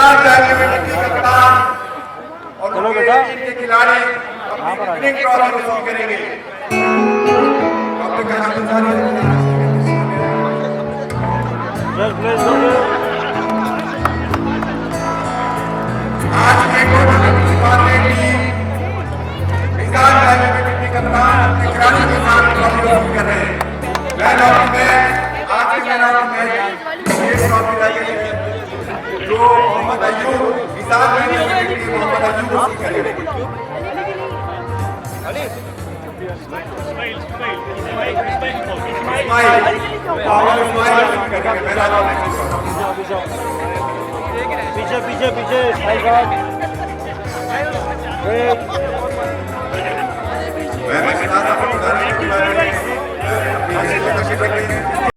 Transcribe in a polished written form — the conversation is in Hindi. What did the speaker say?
किसान कमेटी के कप्तान और उनके टीम के खिलाड़ी अपनी विनिंग ट्रॉफी रिसीव करेंगे। आज के टूर्नामेंट की टीम किसान कमेटी के कप्तान अपने खिलाड़ी के साथ ट्रॉफी रिसीव कर रहे हैं। मैन ऑफ द मैच आज के मैन ऑफ द मैच ये ट्रॉफी लाएंगे जो मोहम्मद अयूब किसान कमेटी की टीम मोहम्मद अयूब रिसीव करेंगे। पीछे पीछे पीछे मैं